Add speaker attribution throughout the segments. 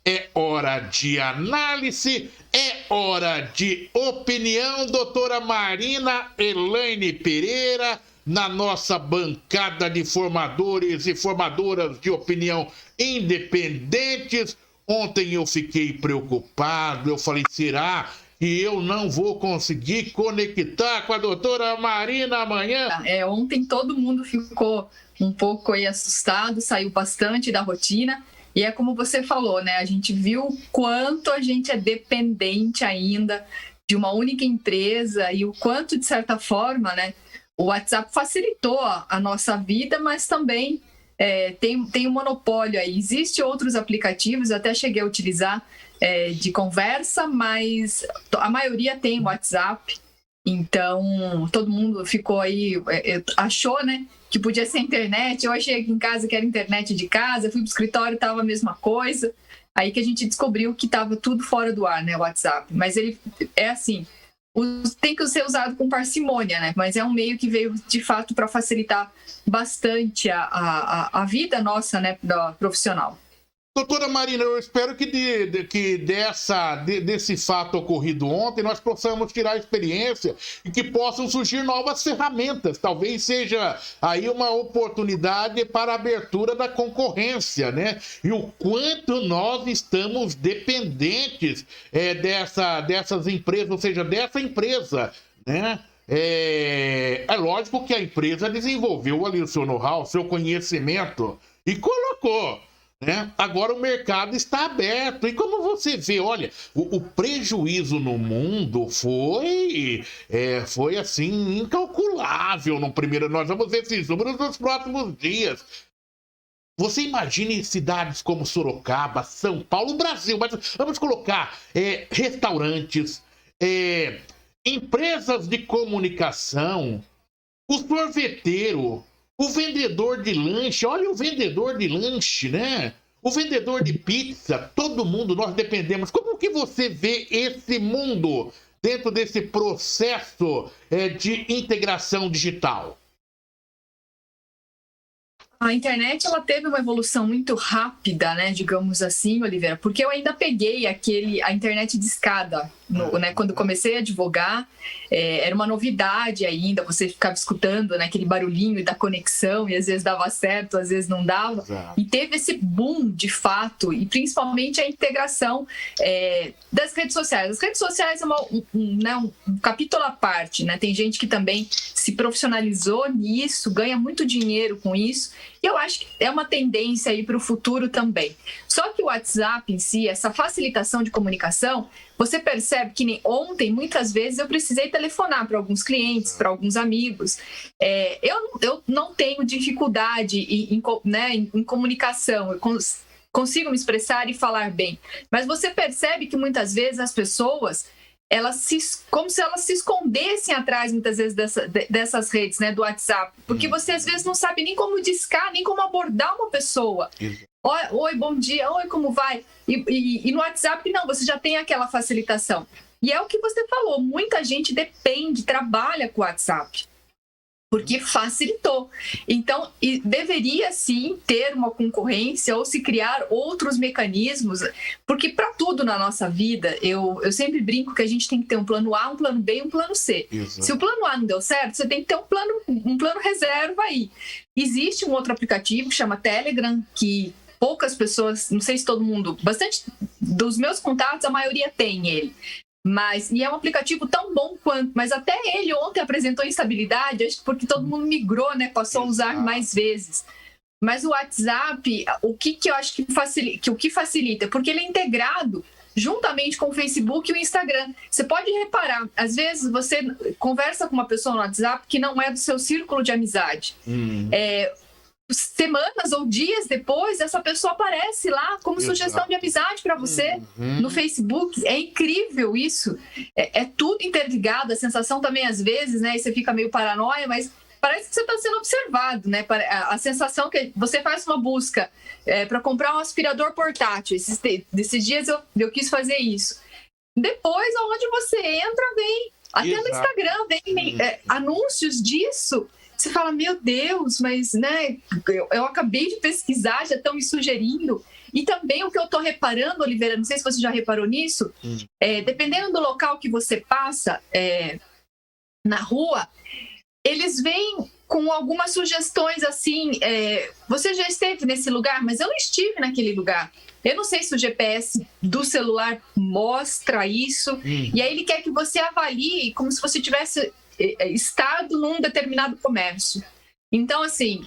Speaker 1: é hora de análise, é hora de opinião. Doutora Marina Elaine Pereira, na nossa bancada de formadores e formadoras de opinião independentes. Ontem eu fiquei preocupado, eu falei, será que eu não vou conseguir conectar com a doutora Marina amanhã?
Speaker 2: Ontem todo mundo ficou um pouco aí assustado, saiu bastante da rotina. E é como você falou, né? A gente viu o quanto a gente é dependente ainda de uma única empresa e o quanto, de certa forma, né, o WhatsApp facilitou a nossa vida, mas também tem um monopólio aí. Existem outros aplicativos, eu até cheguei a utilizar de conversa, mas a maioria tem WhatsApp. Então, todo mundo ficou aí, achou, né, que podia ser internet. Eu achei aqui em casa que era internet de casa, fui pro escritório, tava a mesma coisa. Aí que a gente descobriu que tava tudo fora do ar, né, o WhatsApp. Mas ele é assim, tem que ser usado com parcimônia, né? Mas é um meio que veio, de fato, para facilitar bastante a vida nossa, né, profissional.
Speaker 1: Doutora Marina, eu espero que desse fato ocorrido ontem nós possamos tirar a experiência e que possam surgir novas ferramentas. Talvez seja aí uma oportunidade para a abertura da concorrência, né? E o quanto nós estamos dependentes dessas empresas, ou seja, dessa empresa, né? É lógico que a empresa desenvolveu ali o seu know-how, o seu conhecimento e colocou. Né? Agora o mercado está aberto. E como você vê, olha, o prejuízo no mundo foi assim, incalculável no primeiro. Nós vamos ver esses números nos próximos dias. Você imagine cidades como Sorocaba, São Paulo, Brasil, mas vamos colocar restaurantes, empresas de comunicação, o sorveteiro, o vendedor de lanche, olha o vendedor de lanche, né? O vendedor de pizza, todo mundo, nós dependemos. Como que você vê esse mundo dentro desse processo de integração digital?
Speaker 2: A internet, ela teve uma evolução muito rápida, né, digamos assim, Oliveira, porque eu ainda peguei a internet de escada, né, quando comecei a advogar, era uma novidade ainda, você ficava escutando, né, aquele barulhinho da conexão, e às vezes dava certo, às vezes não dava, exato. E teve esse boom, de fato, e principalmente a integração das redes sociais. As redes sociais é um capítulo à parte, né, tem gente que também se profissionalizou nisso, ganha muito dinheiro com isso, e eu acho que é uma tendência aí para o futuro também. Só que o WhatsApp em si, essa facilitação de comunicação, você percebe que nem ontem, muitas vezes, eu precisei telefonar para alguns clientes, para alguns amigos. Eu não tenho dificuldade em comunicação, eu consigo me expressar e falar bem. Mas você percebe que muitas vezes as pessoas, como se elas se escondessem atrás, muitas vezes, dessas redes, né, do WhatsApp. Porque você, às vezes, não sabe nem como discar, nem como abordar uma pessoa. Oi, bom dia, oi, como vai? E no WhatsApp, não, você já tem aquela facilitação. E é o que você falou, muita gente trabalha com o WhatsApp, porque facilitou. Então, deveria sim ter uma concorrência ou se criar outros mecanismos, porque para tudo na nossa vida, eu sempre brinco que a gente tem que ter um plano A, um plano B e um plano C. Exato. Se o plano A não deu certo, você tem que ter um plano reserva aí. Existe um outro aplicativo que chama Telegram, que poucas pessoas, não sei se todo mundo, bastante dos meus contatos, a maioria tem ele. E é um aplicativo tão bom quanto, mas até ele ontem apresentou instabilidade, acho que porque todo mundo migrou, né, passou a usar mais vezes. Mas o WhatsApp, o que eu acho que facilita? Porque ele é integrado juntamente com o Facebook e o Instagram. Você pode reparar, às vezes você conversa com uma pessoa no WhatsApp que não é do seu círculo de amizade. Semanas ou dias depois, essa pessoa aparece lá como sugestão de amizade para você no Facebook. É incrível isso. É tudo interligado. A sensação também, às vezes, né? E você fica meio paranoia, mas parece que você está sendo observado, né? A sensação que você faz uma busca para comprar um aspirador portátil. Esses dias eu quis fazer isso. Depois, onde você entra, vem. Até no Instagram, vem anúncios disso. Você fala, meu Deus, mas né, eu acabei de pesquisar, já estão me sugerindo. E também o que eu estou reparando, Oliveira, não sei se você já reparou nisso, dependendo do local que você passa na rua, eles vêm com algumas sugestões assim, você já esteve nesse lugar, mas eu não estive naquele lugar. Eu não sei se o GPS do celular mostra isso, e aí ele quer que você avalie como se você tivesse estado num determinado comércio. Então, assim,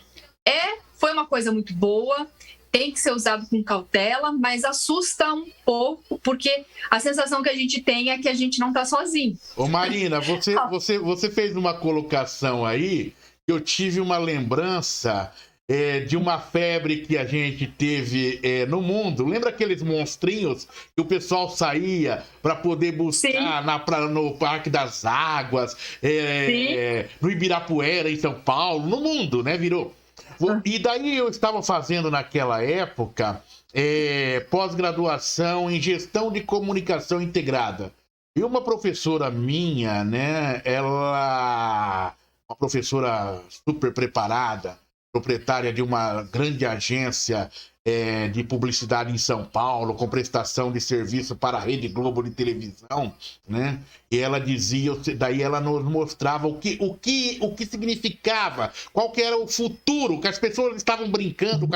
Speaker 2: foi uma coisa muito boa, tem que ser usado com cautela, mas assusta um pouco, porque a sensação que a gente tem é que a gente não está sozinho.
Speaker 1: Ô Marina, você fez uma colocação aí, que eu tive uma lembrança de uma febre que a gente teve no mundo. Lembra aqueles monstrinhos que o pessoal saía para poder buscar no Parque das Águas, no Ibirapuera, em São Paulo, no mundo, né? Virou. E daí eu estava fazendo naquela época pós-graduação em gestão de comunicação integrada. E uma professora minha, né? Uma professora super preparada, proprietária de uma grande agência de publicidade em São Paulo, com prestação de serviço para a Rede Globo de televisão, né? E ela dizia, daí ela nos mostrava o que significava, qual que era o futuro, que as pessoas estavam brincando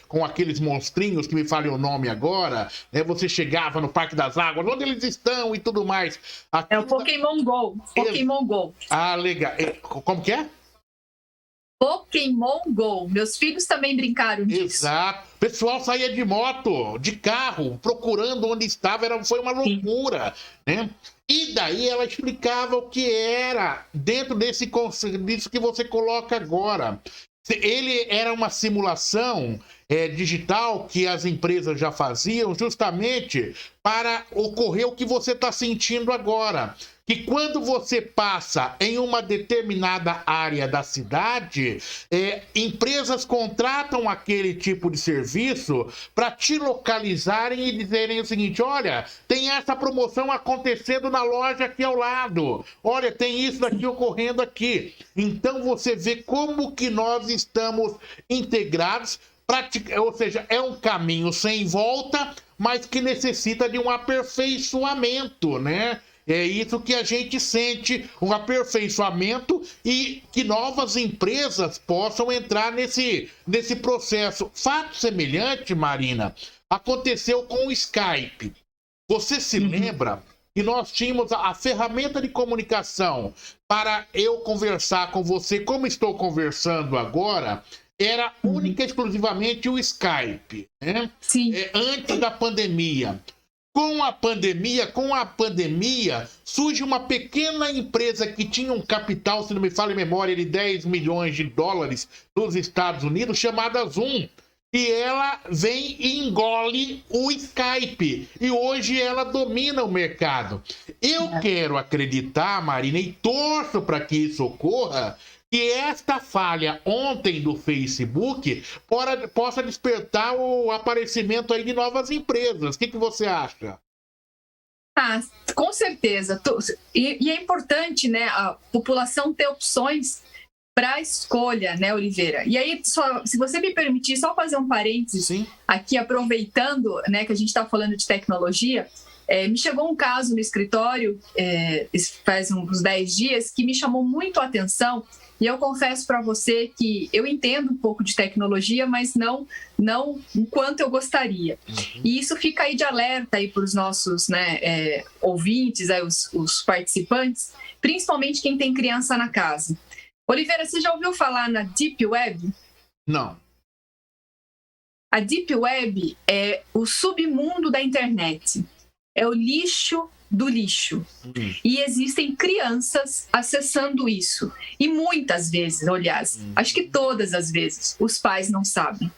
Speaker 1: com aqueles monstrinhos, que me falem o nome agora, né? Você chegava no Parque das Águas, onde eles estão e tudo mais.
Speaker 2: É o Pokémon Go. Pokémon Go.
Speaker 1: Ah, legal. Como que é?
Speaker 2: Pokémon Go. Meus filhos também brincaram disso.
Speaker 1: Exato. O pessoal saía de moto, de carro, procurando onde estava. Foi uma loucura, né? E daí ela explicava o que era dentro disso que você coloca agora. Ele era uma simulação digital que as empresas já faziam justamente para ocorrer o que você está sentindo agora. Que quando você passa em uma determinada área da cidade, empresas contratam aquele tipo de serviço para te localizarem e dizerem o seguinte: olha, tem essa promoção acontecendo na loja aqui ao lado, olha, tem isso daqui ocorrendo aqui. Então você vê como que nós estamos integrados, ou seja, é um caminho sem volta, mas que necessita de um aperfeiçoamento, né? É isso que a gente sente, um aperfeiçoamento, e que novas empresas possam entrar nesse processo. Fato semelhante, Marina, aconteceu com o Skype. Você se lembra que nós tínhamos a ferramenta de comunicação para eu conversar com você, como estou conversando agora, era única e exclusivamente o Skype, né?
Speaker 2: Sim.
Speaker 1: Antes da pandemia. Com a pandemia, surge uma pequena empresa que tinha um capital, se não me falha a memória, de 10 milhões de dólares nos Estados Unidos, chamada Zoom. E ela vem e engole o Skype. E hoje ela domina o mercado. Eu quero acreditar, Marina, e torço para que isso ocorra, que esta falha ontem do Facebook possa despertar o aparecimento aí de novas empresas. O que você acha?
Speaker 2: Com certeza. E é importante, né, a população ter opções para escolha, né, Oliveira? E aí, se você me permitir, só fazer um parênteses aqui, aproveitando, né, que a gente está falando de tecnologia. Me chegou um caso no escritório, faz uns 10 dias, que me chamou muito a atenção. E eu confesso para você que eu entendo um pouco de tecnologia, mas não o quanto eu gostaria. E isso fica aí de alerta aí para os nossos, né, ouvintes, aí os participantes, principalmente quem tem criança na casa. Oliveira, você já ouviu falar na Deep Web?
Speaker 1: Não.
Speaker 2: A Deep Web é o submundo da internet. É o lixo do lixo. E existem crianças acessando isso. E muitas vezes, aliás, acho que todas as vezes, os pais não sabem.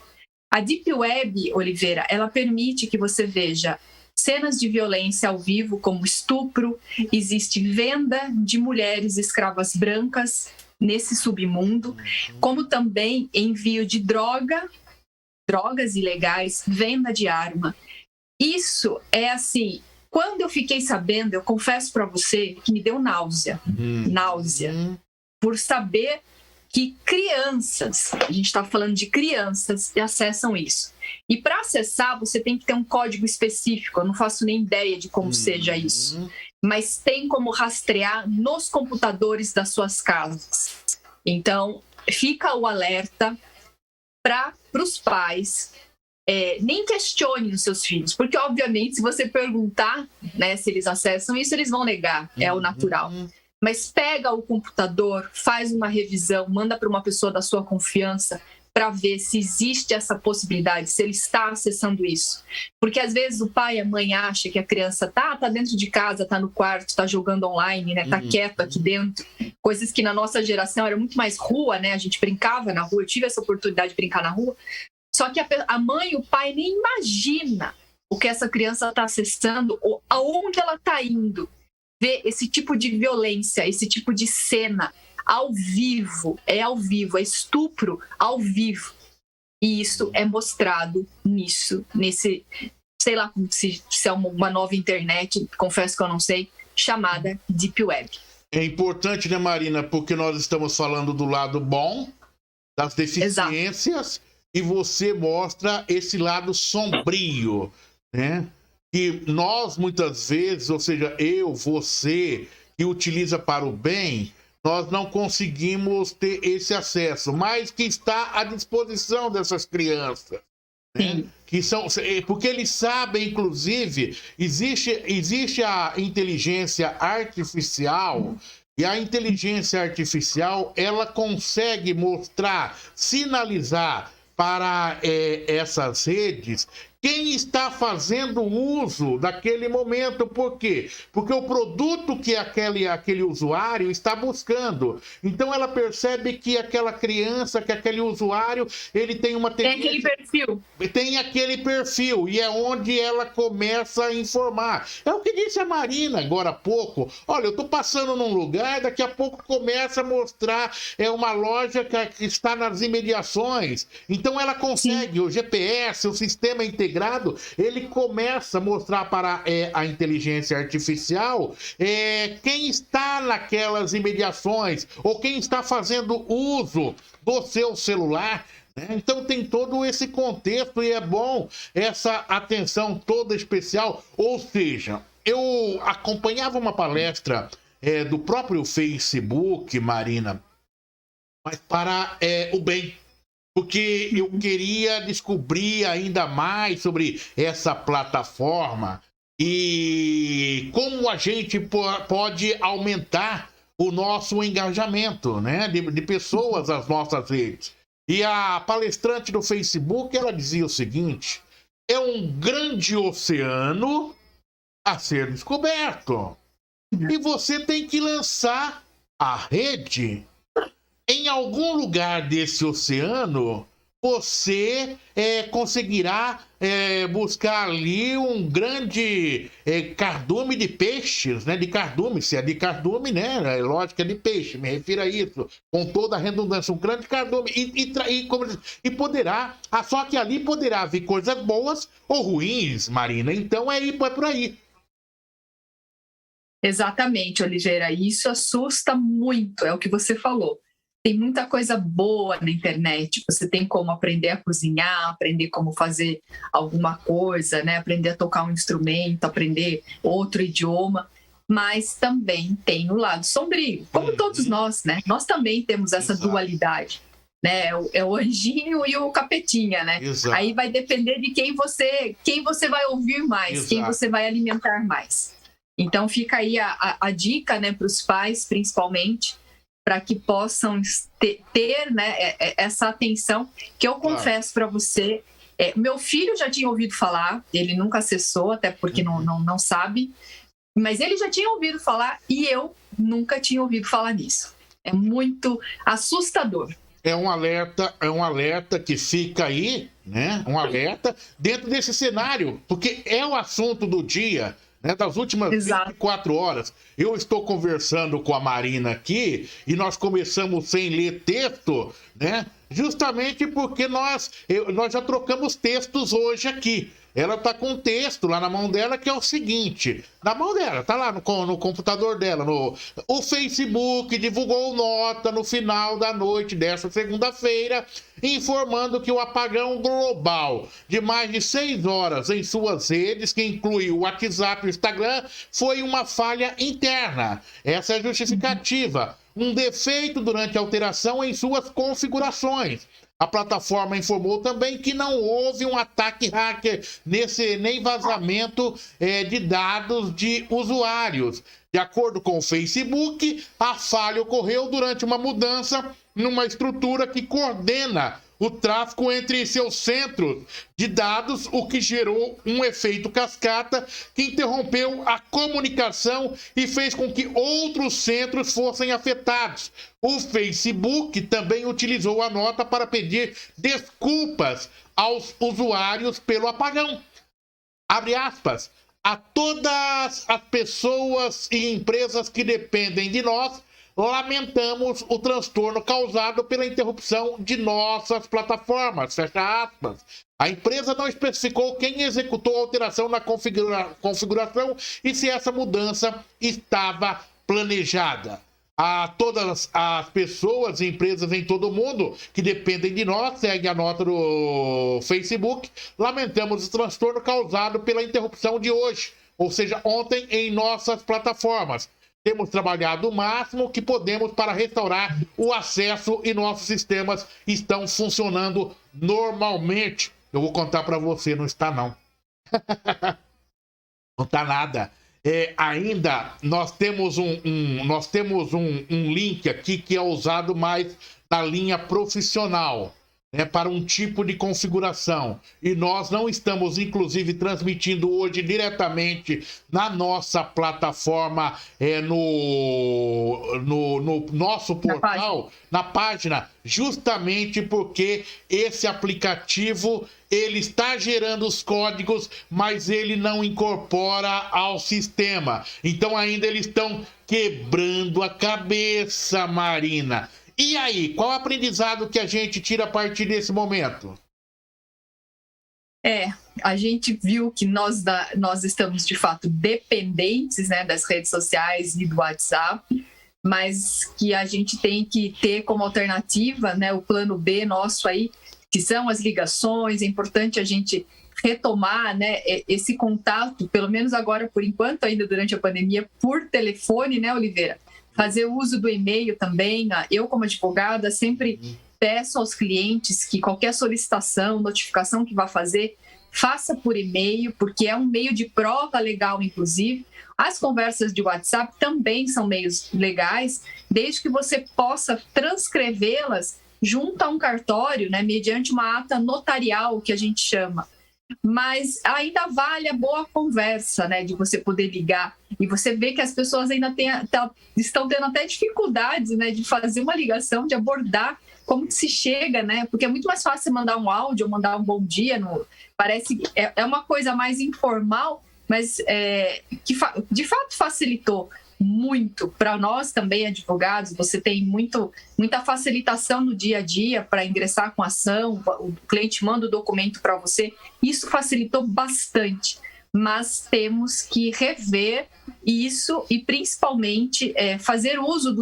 Speaker 2: A Deep Web, Oliveira, ela permite que você veja cenas de violência ao vivo, como estupro, existe venda de mulheres escravas brancas nesse submundo, como também envio de drogas ilegais, venda de arma. Isso é assim... Quando eu fiquei sabendo, eu confesso para você que me deu náusea, por saber que crianças, a gente está falando de crianças, acessam isso. E para acessar, você tem que ter um código específico. Eu não faço nem ideia de como seja isso. Mas tem como rastrear nos computadores das suas casas. Então, fica o alerta para os pais. Nem questionem os seus filhos. Porque, obviamente, se você perguntar, né, se eles acessam isso, eles vão negar. É o natural. Mas pega o computador, faz uma revisão, manda para uma pessoa da sua confiança para ver se existe essa possibilidade, se ele está acessando isso. Porque às vezes o pai e a mãe acham que a criança tá dentro de casa, tá no quarto, tá jogando online, né, tá quieto aqui dentro. Coisas que na nossa geração era muito mais rua, né? A gente brincava na rua, eu tive essa oportunidade de brincar na rua. Só que a mãe e o pai nem imagina o que essa criança está acessando ou aonde ela está indo. Ver esse tipo de violência, esse tipo de cena ao vivo, é estupro ao vivo. E isso é mostrado nesse, sei lá se é uma nova internet, confesso que eu não sei, chamada Deep Web.
Speaker 1: É importante, né, Marina, porque nós estamos falando do lado bom, das deficiências, e você mostra esse lado sombrio, né? Que nós, muitas vezes, ou seja, você, que utiliza para o bem, nós não conseguimos ter esse acesso, mas que está à disposição dessas crianças. Né? Que são, porque eles sabem, inclusive, existe a inteligência artificial, e a inteligência artificial, ela consegue mostrar, sinalizar para essas redes quem está fazendo uso daquele momento. Por quê? Porque o produto que aquele usuário está buscando. Então ela percebe que aquela criança, que aquele usuário, ele tem uma tendência...
Speaker 2: Tem aquele perfil.
Speaker 1: Tem aquele perfil, e é onde ela começa a informar. É o que disse a Marina agora há pouco. Olha, eu estou passando num lugar, daqui a pouco começa a mostrar uma loja que está nas imediações. Então ela consegue, o GPS, o sistema integrado, ele começa a mostrar para a inteligência artificial quem está naquelas imediações ou quem está fazendo uso do seu celular. Né? Então tem todo esse contexto e é bom essa atenção toda especial. Ou seja, eu acompanhava uma palestra do próprio Facebook, Marina, mas para o bem. Porque eu queria descobrir ainda mais sobre essa plataforma e como a gente pode aumentar o nosso engajamento, né, de pessoas às nossas redes. E a palestrante do Facebook, ela dizia o seguinte: é um grande oceano a ser descoberto. E você tem que lançar a rede. Em algum lugar desse oceano, você conseguirá buscar ali um grande cardume de peixes, né? De cardume, se é de cardume, né? Lógico que é de peixe, me refiro a isso, com toda a redundância, um grande cardume. E poderá, só que ali poderá vir coisas boas ou ruins, Marina. Então é por aí.
Speaker 2: Exatamente, Oliveira. Isso assusta muito, é o que você falou. Tem muita coisa boa na internet. Você tem como aprender a cozinhar, aprender como fazer alguma coisa, né? Aprender a tocar um instrumento, aprender outro idioma. Mas também tem o lado sombrio, como todos nós, né? Nós também temos essa dualidade, né? É o anjinho e o capetinha, né?
Speaker 1: Exato.
Speaker 2: Aí vai depender de quem você vai ouvir mais,
Speaker 1: Exato.
Speaker 2: quem você vai alimentar mais. Então fica aí a dica, né, para os pais, principalmente, para que possam ter, né, essa atenção, que eu confesso para você, meu filho já tinha ouvido falar, ele nunca acessou, até porque não sabe, mas ele já tinha ouvido falar e eu nunca tinha ouvido falar nisso. É muito assustador.
Speaker 1: É um alerta que fica aí, né? Um alerta dentro desse cenário, porque é o assunto do dia, né, das últimas 24 horas. Eu estou conversando com a Marina aqui e nós começamos sem ler texto, né? Justamente porque nós já trocamos textos hoje aqui. ela tá com um texto lá na mão dela que é o seguinte, na mão dela, tá lá no computador dela, o Facebook divulgou nota no final da noite dessa segunda-feira, informando que o apagão global de mais de 6 horas em suas redes, que inclui o WhatsApp e o Instagram, foi uma falha interna. Essa é a justificativa. Um defeito durante a alteração em suas configurações. A plataforma informou também que não houve um ataque hacker nem vazamento de dados de usuários. De acordo com o Facebook, a falha ocorreu durante uma mudança numa estrutura que coordena o tráfego entre seus centros de dados, o que gerou um efeito cascata que interrompeu a comunicação e fez com que outros centros fossem afetados. O Facebook também utilizou a nota para pedir desculpas aos usuários pelo apagão. Abre aspas. A todas as pessoas e empresas que dependem de nós, lamentamos o transtorno causado pela interrupção de nossas plataformas. Fecha aspas. A empresa não especificou quem executou a alteração na configuração e se essa mudança estava planejada. A todas as pessoas e empresas em todo o mundo que dependem de nós, segue a nota do Facebook, lamentamos o transtorno causado pela interrupção de hoje, ou seja, ontem em nossas plataformas. Temos trabalhado o máximo que podemos para restaurar o acesso e nossos sistemas estão funcionando normalmente. Eu vou contar para você, não está não. Não está nada. Ainda nós temos um link aqui que é usado mais na linha profissional, né, para um tipo de configuração. E nós não estamos, inclusive, transmitindo hoje diretamente na nossa plataforma, no nosso portal, na página, justamente porque esse aplicativo ele está gerando os códigos, mas ele não incorpora ao sistema. Então ainda eles estão quebrando a cabeça, Marina. E aí, qual o aprendizado que a gente tira a partir desse momento?
Speaker 2: A gente viu que nós estamos, de fato, dependentes, né, das redes sociais e do WhatsApp, mas que a gente tem que ter como alternativa, né, o plano B nosso aí, que são as ligações. É importante a gente retomar, né, esse contato, pelo menos agora, por enquanto, ainda durante a pandemia, por telefone, né, Oliveira? Fazer uso do e-mail também. Eu, como advogada, sempre peço aos clientes que qualquer solicitação, notificação que vá fazer, faça por e-mail, porque é um meio de prova legal, inclusive. As conversas de WhatsApp também são meios legais, desde que você possa transcrevê-las junto a um cartório, né, mediante uma ata notarial, que a gente chama. Mas ainda vale a boa conversa, né, de você poder ligar. E você vê que as pessoas ainda estão tendo até dificuldades, né, de fazer uma ligação, de abordar como que se chega, né? Porque é muito mais fácil mandar um áudio ou mandar um bom dia. Parece que é uma coisa mais informal, mas que de fato facilitou muito para nós também, advogados. Você tem muita facilitação no dia a dia para ingressar com ação, o cliente manda o documento para você. Isso facilitou bastante, mas temos que rever isso e principalmente fazer uso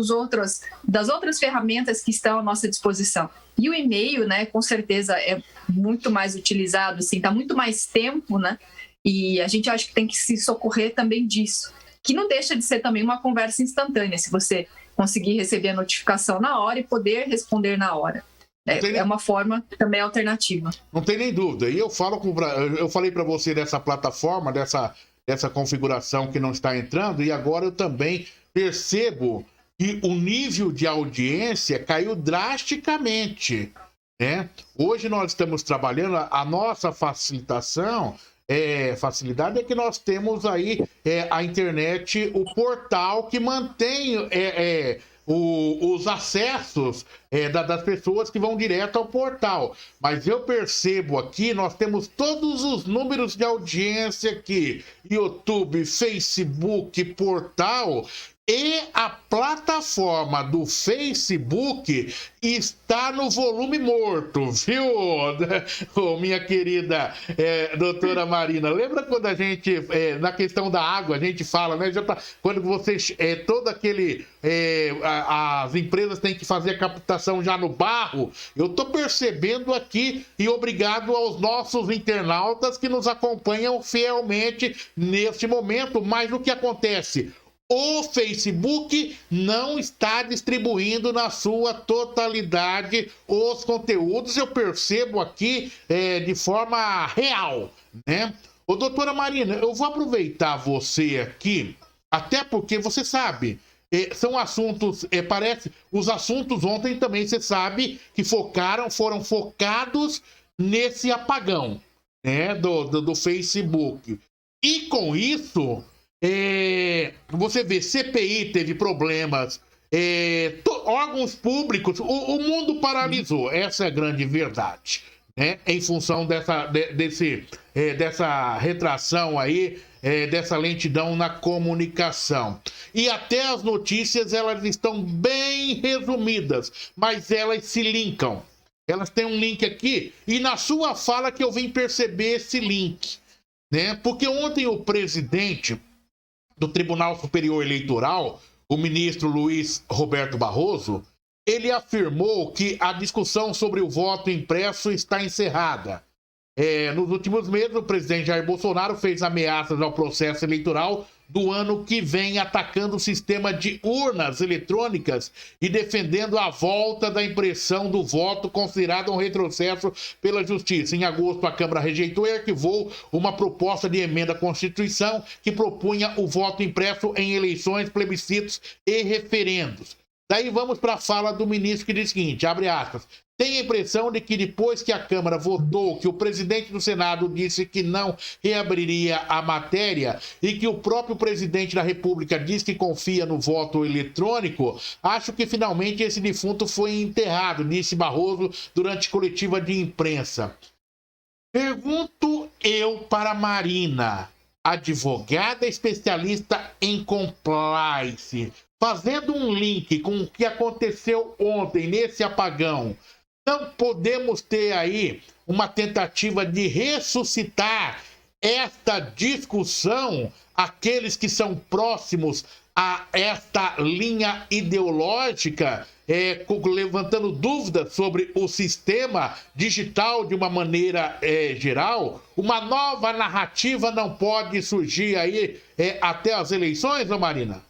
Speaker 2: das outras ferramentas que estão à nossa disposição. E o e-mail, né, com certeza é muito mais utilizado, assim, está muito mais tempo, né? E a gente acha que tem que se socorrer também disso, que não deixa de ser também uma conversa instantânea, se você conseguir receber a notificação na hora e poder responder na hora. É uma forma também alternativa.
Speaker 1: Não tem nem dúvida. E eu falei para você dessa plataforma, dessa configuração que não está entrando, e agora eu também percebo que o nível de audiência caiu drasticamente, né? Hoje nós estamos trabalhando a nossa facilitação. Facilidade é que nós temos aí a internet, o portal que mantém os acessos das pessoas que vão direto ao portal. Mas eu percebo aqui, nós temos todos os números de audiência aqui, YouTube, Facebook, portal, e a plataforma do Facebook está no volume morto, viu, minha querida doutora Marina? Lembra quando a gente, na questão da água, a gente fala, né? Quando você, as empresas têm que fazer a captação já no barro, eu tô percebendo aqui, e obrigado aos nossos internautas que nos acompanham fielmente neste momento, mas o que acontece? O Facebook não está distribuindo na sua totalidade os conteúdos, eu percebo aqui de forma real, né? Ô, doutora Marina, eu vou aproveitar você aqui, até porque você sabe, são assuntos, os assuntos ontem também, você sabe, que foram focados nesse apagão, né, do Facebook. E com isso... você vê, CPI teve problemas, órgãos públicos, o mundo paralisou, essa é a grande verdade, né? Em função dessa retração aí, dessa lentidão na comunicação. E até as notícias, elas estão bem resumidas, mas elas se linkam. Elas têm um link aqui, e na sua fala que eu vim perceber esse link, né? Porque ontem o presidente do Tribunal Superior Eleitoral, o ministro Luiz Roberto Barroso, ele afirmou que a discussão sobre o voto impresso está encerrada. Nos últimos meses, o presidente Jair Bolsonaro fez ameaças ao processo eleitoral do ano que vem, atacando o sistema de urnas eletrônicas e defendendo a volta da impressão do voto, considerado um retrocesso pela Justiça. Em agosto, a Câmara rejeitou e arquivou uma proposta de emenda à Constituição que propunha o voto impresso em eleições, plebiscitos e referendos. Daí vamos para a fala do ministro, que diz o seguinte, abre aspas: tem a impressão de que depois que a Câmara votou, que o presidente do Senado disse que não reabriria a matéria e que o próprio presidente da República diz que confia no voto eletrônico, acho que finalmente esse defunto foi enterrado, disse Barroso durante coletiva de imprensa. Pergunto eu para Marina, advogada especialista em compliance, fazendo um link com o que aconteceu ontem nesse apagão, não podemos ter aí uma tentativa de ressuscitar esta discussão, aqueles que são próximos a esta linha ideológica, levantando dúvidas sobre o sistema digital de uma maneira geral? Uma nova narrativa não pode surgir aí até as eleições, ô Marina?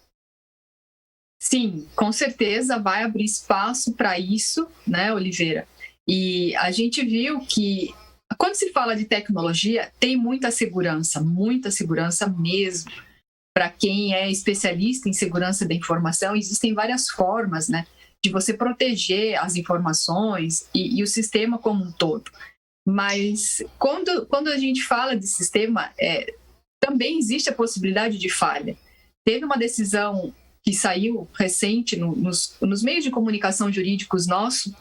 Speaker 2: Sim, com certeza vai abrir espaço para isso, né, Oliveira? E a gente viu que, quando se fala de tecnologia, tem muita segurança mesmo. Para quem é especialista em segurança da informação, existem várias formas, né, de você proteger as informações e o sistema como um todo. Mas quando a gente fala de sistema, também existe a possibilidade de falha. Teve uma decisão que saiu recente nos meios de comunicação jurídicos nossos,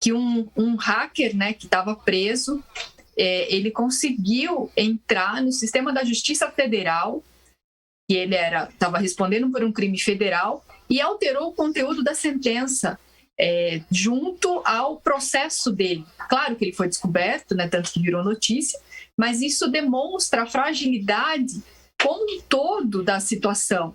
Speaker 2: que um hacker, né, que estava preso, ele conseguiu entrar no sistema da Justiça Federal, que ele estava respondendo por um crime federal, e alterou o conteúdo da sentença junto ao processo dele. Claro que ele foi descoberto, né, tanto que virou notícia, mas isso demonstra a fragilidade como um todo da situação,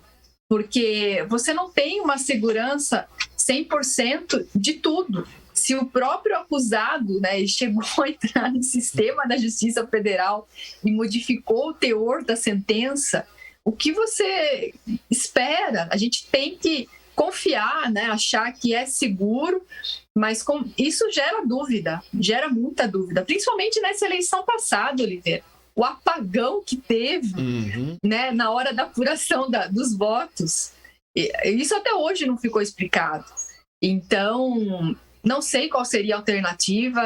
Speaker 2: porque você não tem uma segurança 100% de tudo. Se o próprio acusado, né, chegou a entrar no sistema da Justiça Federal e modificou o teor da sentença, o que você espera? A gente tem que confiar, né, achar que é seguro, mas isso gera dúvida, gera muita dúvida, principalmente nessa eleição passada, Oliveira. O apagão que teve, né, na hora da apuração dos votos. Isso até hoje não ficou explicado. Então, não sei qual seria a alternativa.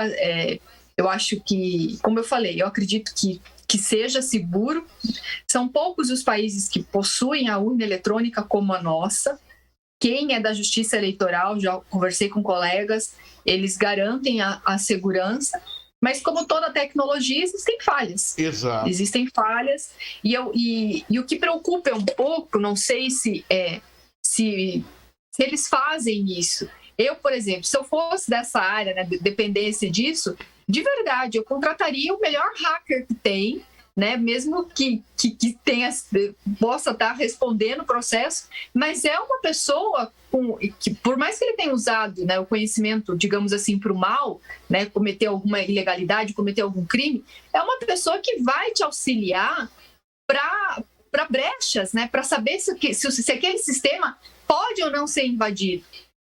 Speaker 2: Eu acho que, como eu falei, eu acredito que seja seguro. São poucos os países que possuem a urna eletrônica como a nossa. Quem é da Justiça Eleitoral, já conversei com colegas, eles garantem a segurança. Mas, como toda tecnologia, existem falhas.
Speaker 1: Exato.
Speaker 2: Existem falhas. E o que preocupa um pouco, não sei se se eles fazem isso. Eu, por exemplo, se eu fosse dessa área, né, dependesse disso, de verdade, eu contrataria o melhor hacker que tem, né, mesmo que possa estar respondendo o processo, mas é uma pessoa que, por mais que ele tenha usado, né, o conhecimento, digamos assim, para o mal, né, cometer alguma ilegalidade, cometer algum crime, é uma pessoa que vai te auxiliar para brechas, né, para saber se aquele sistema pode ou não ser invadido.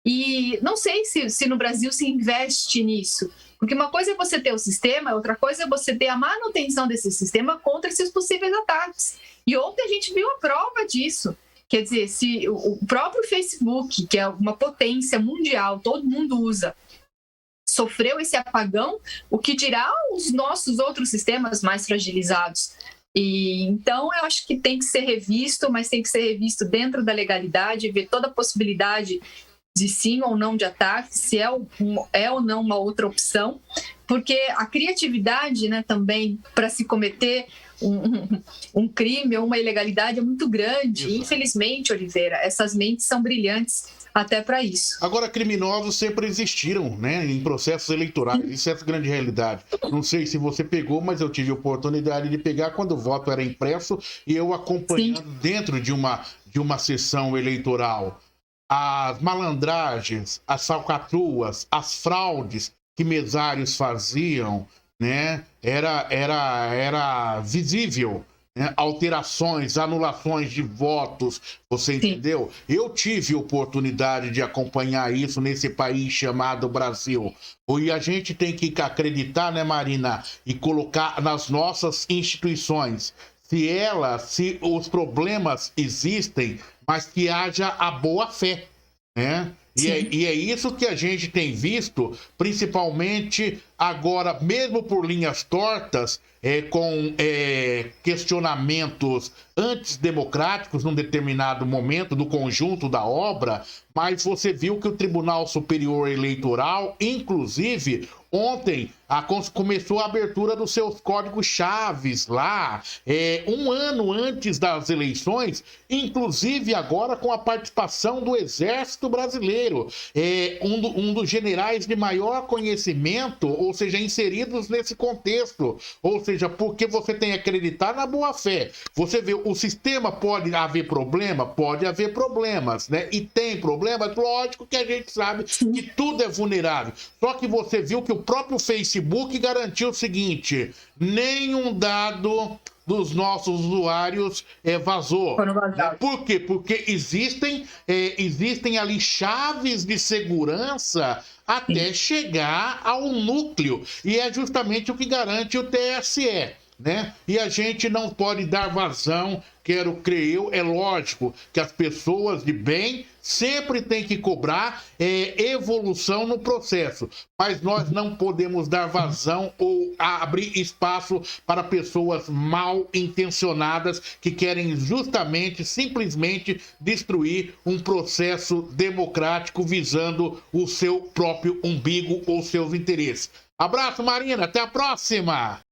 Speaker 2: E não sei se no Brasil se investe nisso, porque uma coisa é você ter o sistema, outra coisa é você ter a manutenção desse sistema contra esses possíveis ataques. E ontem a gente viu a prova disso. Quer dizer, se o próprio Facebook, que é uma potência mundial, todo mundo usa, sofreu esse apagão, o que dirá os nossos outros sistemas mais fragilizados? E então eu acho que tem que ser revisto, mas tem que ser revisto dentro da legalidade, ver toda a possibilidade de sim ou não de ataque, se é ou não uma outra opção, porque a criatividade, né, também para se cometer um crime ou uma ilegalidade é muito grande. Isso. Infelizmente, Oliveira, essas mentes são brilhantes até para isso.
Speaker 1: Agora, criminosos sempre existiram, né, em processos eleitorais. Isso é a grande realidade. Não sei se você pegou, mas eu tive a oportunidade de pegar quando o voto era impresso e eu acompanhando dentro de uma sessão eleitoral as malandragens, as falcatruas, as fraudes que mesários faziam, né? Era visível, né? Alterações, anulações de votos, você entendeu? Eu tive oportunidade de acompanhar isso nesse país chamado Brasil. E a gente tem que acreditar, né, Marina, e colocar nas nossas instituições. Se os problemas existem, mas que haja a boa-fé, né? E é isso que a gente tem visto, principalmente agora, mesmo por linhas tortas, com questionamentos antidemocráticos num determinado momento do conjunto da obra, mas você viu que o Tribunal Superior Eleitoral, inclusive, ontem começou a abertura dos seus códigos-chaves lá, um ano antes das eleições, inclusive agora com a participação do Exército Brasileiro, um dos generais de maior conhecimento, ou seja, inseridos nesse contexto, ou seja, porque você tem que acreditar na boa-fé. Você vê, o sistema pode haver problema? Pode haver problemas, né? E tem problemas, lógico que a gente sabe que tudo é vulnerável. Só que você viu que o próprio Facebook garantiu o seguinte: nenhum dado dos nossos usuários vazou. Né? Por quê? Porque existem ali chaves de segurança até chegar ao núcleo. E é justamente o que garante o TSE. Né? E a gente não pode dar vazão, creio eu, é lógico que as pessoas de bem sempre têm que cobrar evolução no processo, mas nós não podemos dar vazão ou abrir espaço para pessoas mal intencionadas que querem justamente, simplesmente destruir um processo democrático visando o seu próprio umbigo ou seus interesses. Abraço, Marina, até a próxima!